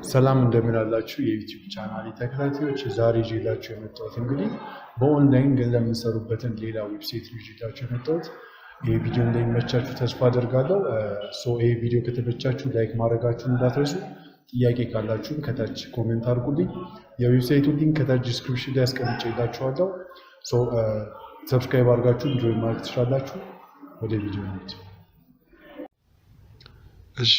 ሰላም እንደምን አላችሁ የዩቲዩብ ቻናል ተከታታዮች ዛሬ ይዤላችሁ የመጣሁት እንግዲህ በኦንላይን ገንዘብ የምትሰሩበትን ሌላ ዌብሳይት ይዤላችሁ የመጣሁት ይሄ ቪዲዮ እንደሚመቻችሁ ተስፋ አደርጋለሁ። ይሄ ቪዲዮ ከተመቻችሁ ላይክ ማድረጋችሁን እንዳትረሱ። ጥያቄ ካላችሁም ከታች ኮሜንት አድርጉልኝ። የዌብሳይቱን ሊንክ ከታች ዲስክሪፕሽን ላይ አስቀምጬላችኋለሁ። ሰብስክራይብ አድርጋችሁ ጆይን ማድረግ ትችላላችሁ። ወደ ቪዲዮ እንሂድ። እሺ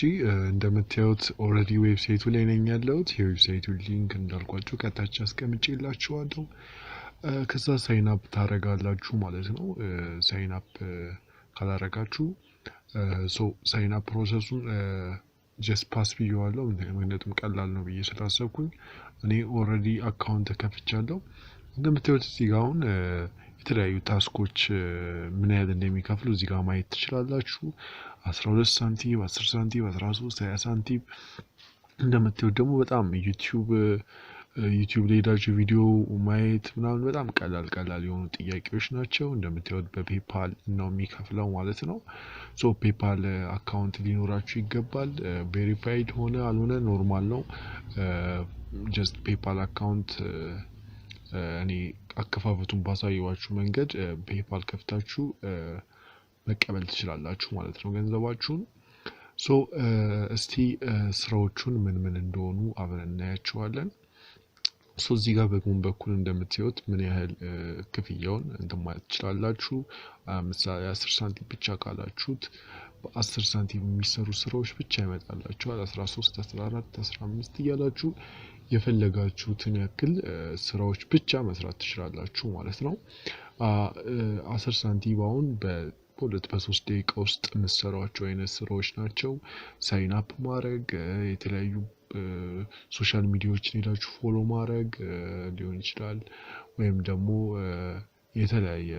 እንደምታዩት ኦልሬዲ ዌብሳይቱ ላይ ነኝ ያለሁት። የዌብሳይቱ ሊንክ እንዳልኳችሁ ከታች አስቀምጬላችኋለሁ። ከዛ ሳይን አፕ ታረጋላችሁ ማለት ነው። ሳይን አፕ ካላረጋችሁ ሳይን አፕ ፕሮሰሱን ጀስት ፓስ ብዬዋለሁ፣ ምክንያቱም ቀላል ነው ብዬ ስላሰብኩኝ እኔ ኦልሬዲ አካውንት ከፍቻለሁ። እንደምታዩት እዚህ ጋር አሁን የተለያዩ ታስኮች ምን ያህል እንደሚከፍሉ እዚህ ጋር ማየት ትችላላችሁ። 12 ሳንቲም፣ 10 ሳንቲም፣ 13፣ 20 ሳንቲም። እንደምታዩት ደግሞ በጣም ዩቲዩብ ላይ ሄዳችሁ ቪዲዮ ማየት ምናምን በጣም ቀላል የሆኑ ጥያቄዎች ናቸው። እንደምታዩት በፔፓል ነው የሚከፍለው ማለት ነው። ፔፓል አካውንት ሊኖራችሁ ይገባል። ቬሪፋይድ ሆነ አልሆነ ኖርማል ነው። ጀስት ፔፓል አካውንት እኔ አከፋፈቱን ባሳየዋችሁ መንገድ ፔፓል ከፍታችሁ መቀበል ትችላላችሁ ማለት ነው ገንዘባችሁን። እስቲ ስራዎቹን ምን እንደሆኑ አብረን እናያቸዋለን። እዚህ ጋር በጎን በኩል እንደምታዩት ምን ያህል ክፍያውን እንትን ማለት ትችላላችሁ። ምሳሌ 10 ሳንቲም ብቻ ካላችሁት በ10 ሳንቲም የሚሰሩ ስራዎች ብቻ ይመጣላችኋል። 13፣ 14፣ 15 እያላችሁ የፈለጋችሁትን ያክል ስራዎች ብቻ መስራት ትችላላችሁ ማለት ነው። 10 ሳንቲም አሁን በ2-3 ደቂቃ ውስጥ የምትሰሯቸው አይነት ስራዎች ናቸው። ሳይን አፕ ማድረግ፣ የተለያዩ ሶሻል ሚዲያዎችን ሄዳችሁ ፎሎ ማድረግ ሊሆን ይችላል፣ ወይም ደግሞ የተለያየ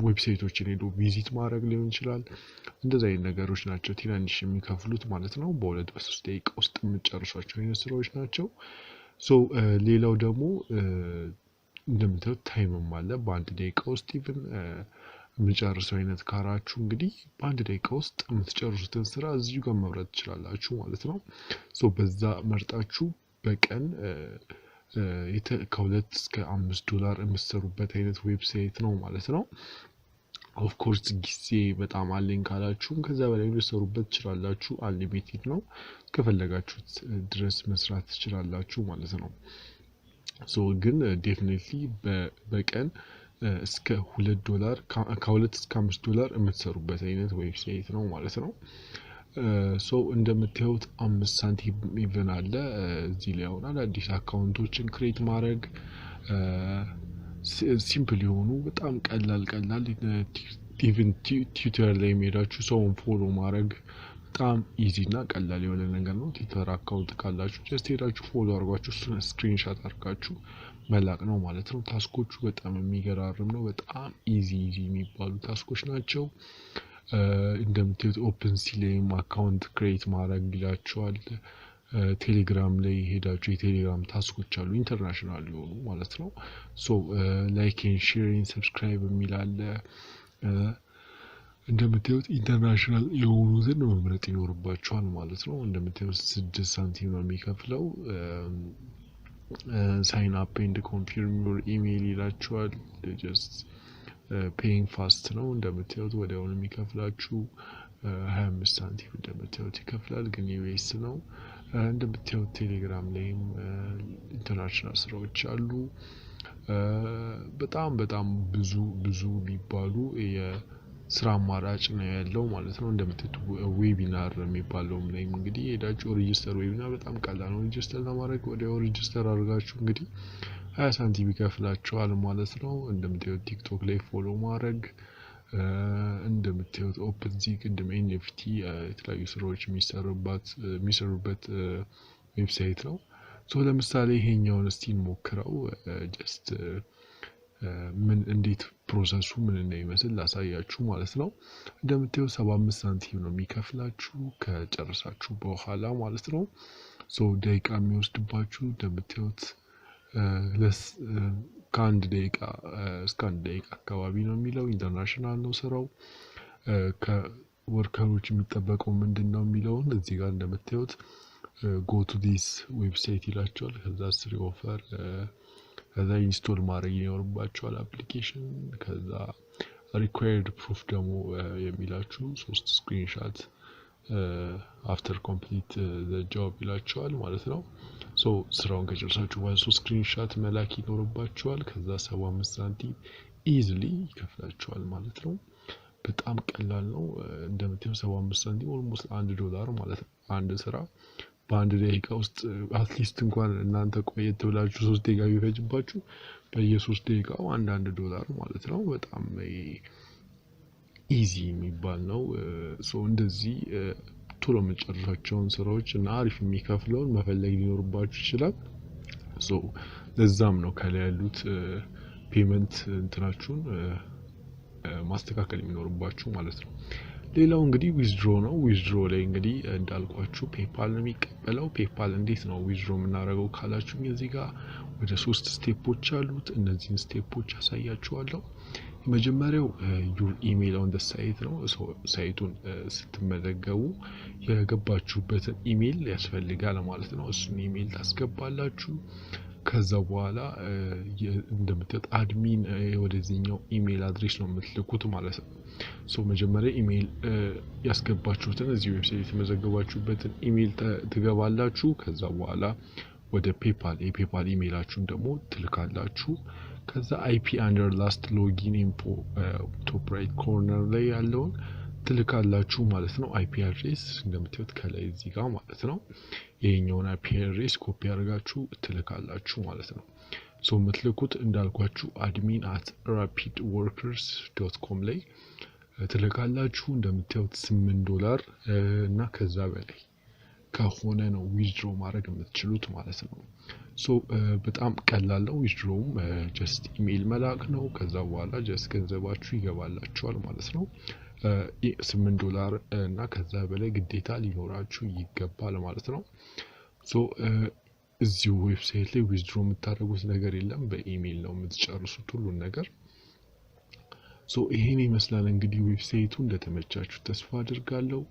ዌብሳይቶችን ሄዶ ቪዚት ማድረግ ሊሆን ይችላል። እንደዚህ አይነት ነገሮች ናቸው ትናንሽ የሚከፍሉት ማለት ነው። በ2-3 ደቂቃ ውስጥ የምትጨርሷቸው አይነት ስራዎች ናቸው። ሌላው ደግሞ እንደምታዩት ታይምም አለ። በ1 ደቂቃ ውስጥ ኢቭን የምጨርሰው አይነት ካራችሁ እንግዲህ በ1 ደቂቃ ውስጥ የምትጨርሱትን ስራ እዚሁ ጋር መምረጥ ትችላላችሁ ማለት ነው። በዛ መርጣችሁ በቀን ከ2 እስከ 5 ዶላር የምትሰሩበት አይነት ዌብሳይት ነው ማለት ነው። ኦፍኮርስ ጊዜ በጣም አለኝ ካላችሁም ከዛ በላይ ልትሰሩበት ትችላላችሁ። አንሊሚትድ ነው፣ ከፈለጋችሁት ድረስ መስራት ትችላላችሁ ማለት ነው። ግን ዴፊኒትሊ በቀን እስከ 2 ዶላር ከ2 እስከ 5 ዶላር የምትሰሩበት አይነት ዌብሳይት ነው ማለት ነው። እንደምታዩት 5 ሳንቲም ኢቨን አለ እዚህ ላይ አሁን አዳዲስ አካውንቶችን ክሬት ማድረግ ሲምፕል የሆኑ በጣም ቀላል ኢቨን ትዊተር ላይ የሚሄዳችሁ ሰውን ፎሎ ማድረግ በጣም ኢዚ እና ቀላል የሆነ ነገር ነው። ትዊተር አካውንት ካላችሁ ጀስት ሄዳችሁ ፎሎ አድርጓችሁ እሱን ስክሪንሾት አድርጋችሁ መላክ ነው ማለት ነው። ታስኮቹ በጣም የሚገራርም ነው። በጣም ኢዚ የሚባሉ ታስኮች ናቸው። እንደምታዩት ኦፕን ሲ ላይም አካውንት ክሬት ማድረግ ይላችኋል። ቴሌግራም ላይ ሄዳችሁ የቴሌግራም ታስኮች አሉ ኢንተርናሽናል የሆኑ ማለት ነው። ላይክ ኤንድ ሼር ኤንድ ሰብስክራይብ የሚል አለ። እንደምታዩት ኢንተርናሽናል የሆኑትን መምረጥ ይኖርባችኋል ማለት ነው። እንደምታዩት 6 ሳንቲም ነው የሚከፍለው። ሳይን አፕ ኤንድ ኮንፊርም ዩር ኢሜይል ይላችኋል። ጀስት ፔይንግ ፋስት ነው። እንደምታዩት ወዲያውኑ የሚከፍላችሁ 25 ሳንቲም እንደምታዩት ይከፍላል፣ ግን ዩኤስ ነው። እንደምታዩት ቴሌግራም ላይም ኢንተርናሽናል ስራዎች አሉ። በጣም ብዙ የሚባሉ የስራ አማራጭ ነው ያለው ማለት ነው። እንደምታዩት ዌቢናር የሚባለው ላይም እንግዲህ ሄዳችሁ ሬጂስተር ዌቢናር በጣም ቀላል ነው። ሬጂስተር ለማድረግ ወዲያው ሬጂስተር አድርጋችሁ እንግዲህ 20 ሳንቲም ይከፍላችኋል ማለት ነው። እንደምታዩት ቲክቶክ ላይ ፎሎ ማድረግ፣ እንደምታዩት ኦፕን ዚ ቅድም ኤንኤፍቲ የተለያዩ ስራዎች የሚሰሩበት ዌብሳይት ነው። ለምሳሌ ይሄኛውን እስቲ እንሞክረው። ጀስት እንዴት ፕሮሰሱ ምን እንደሚመስል ላሳያችሁ ማለት ነው። እንደምታዩት 75 ሳንቲም ነው የሚከፍላችሁ ከጨረሳችሁ በኋላ ማለት ነው። ደቂቃ የሚወስድባችሁ እንደምታዩት ከ1 ደቂቃ እስከ 1 ደቂቃ አካባቢ ነው የሚለው። ኢንተርናሽናል ነው ስራው። ከወርከሮች የሚጠበቀው ምንድነው የሚለውን እዚህ ጋር እንደምታዩት go to this website ይላችኋል ከዛ ስሪ ኦፈር ከዛ ኢንስቶል ማድረግ ይኖርባችኋል አፕሊኬሽን ከዛ required proof ደግሞ የሚላችሁ 3 ስክሪንሾት after complete the job ይላችኋል ማለት ነው ሶ ስራውን ከጨረሳችሁ በኋላ 3 ስክሪንሾት መላክ ይኖርባችኋል ከዛ 75 ሳንቲም easily ይከፍላችኋል ማለት ነው በጣም ቀላል ነው እንደምታዩ 75 ሳንቲም ኦልሞስት $1 ማለት ነው አንድ ስራ በአንድ ደቂቃ ውስጥ አትሊስት እንኳን እናንተ ቆየት ብላችሁ 3 ደቂቃ ቢፈጅባችሁ በየ3 ደቂቃው $1 ማለት ነው በጣም ኢዚ የሚባል ነው ሶ እንደዚህ ቶሎ መጨረሻቸውን ስራዎች እና አሪፍ የሚከፍለውን መፈለግ ሊኖርባችሁ ይችላል ሶ ለዛም ነው ከላይ ያሉት ፔመንት እንትናችሁን ማስተካከል የሚኖርባችሁ ማለት ነው ሌላው እንግዲህ ዊዝድሮ ነው ዊዝድሮ ላይ እንግዲህ እንዳልኳችሁ ፔፓል ነው የሚቀበለው ፔፓል እንዴት ነው ዊዝድሮ የምናደርገው ካላችሁ እዚህ ጋር ወደ 3 ስቴፖች አሉት እነዚህን ስቴፖች አሳያችኋለሁ የመጀመሪያው your email on the site ነው ሳይቱን ስትመዘገቡ የገባችሁበትን ኢሜል ያስፈልጋል ማለት ነው እሱን ኢሜል ታስገባላችሁ ከዛ በኋላ እንደምትጠ አድሚን ወደዚህኛው ኢሜል አድሬስ ነው የምትልኩት ማለት ነው ሶ መጀመሪያ ኢሜል ያስገባችሁትን እዚህ ዌብሳይት የተመዘገባችሁበትን ኢሜል ትገባላችሁ ከዛ በኋላ ወደ ፔፓል የፔፓል ኢሜላችሁን ደግሞ ትልካላችሁ ከዛ IP under last login info top right corner ላይ ያለውን ትልካላችሁ ማለት ነው IP address እንደምታዩት ከላይ እዚህ ጋር ማለት ነው ይሄኛውን IP address ኮፒ አድርጋችሁ ትልካላችሁ ማለት ነው ሶ የምትልኩት እንዳልኳችሁ admin@rapidworkers.com ላይ ትልካላችሁ እንደምታዩት $8 እና ከዛ በላይ ከሆነ ነው ዊዝድሮ ማድረግ የምትችሉት ማለት ነው ሶ በጣም ቀላል ነው ዊዝድሮም ጀስት ኢሜል መላክ ነው ከዛ በኋላ ጀስት ገንዘባችሁ ይገባላችኋል ማለት ነው $8 እና ከዛ በላይ ግዴታ ሊኖራችሁ ይገባል ማለት ነው ሶ እዚሁ ዌብሳይት ላይ ዊዝድሮ የምታደርጉት ነገር የለም በኢሜል ነው የምትጨርሱት ሁሉ ነገር ሶ ይሄን ይመስላል እንግዲህ ዌብሳይቱ እንደተመቻችሁ ተስፋ አድርጋለሁ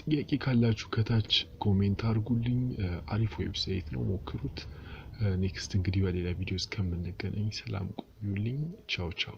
ጥያቄ ካላችሁ ከታች ኮሜንት አድርጉልኝ አሪፍ ዌብሳይት ነው ሞክሩት ኔክስት እንግዲህ በሌላ ቪዲዮ እስከምንገናኝ ሰላም ቆዩልኝ ቻው ቻው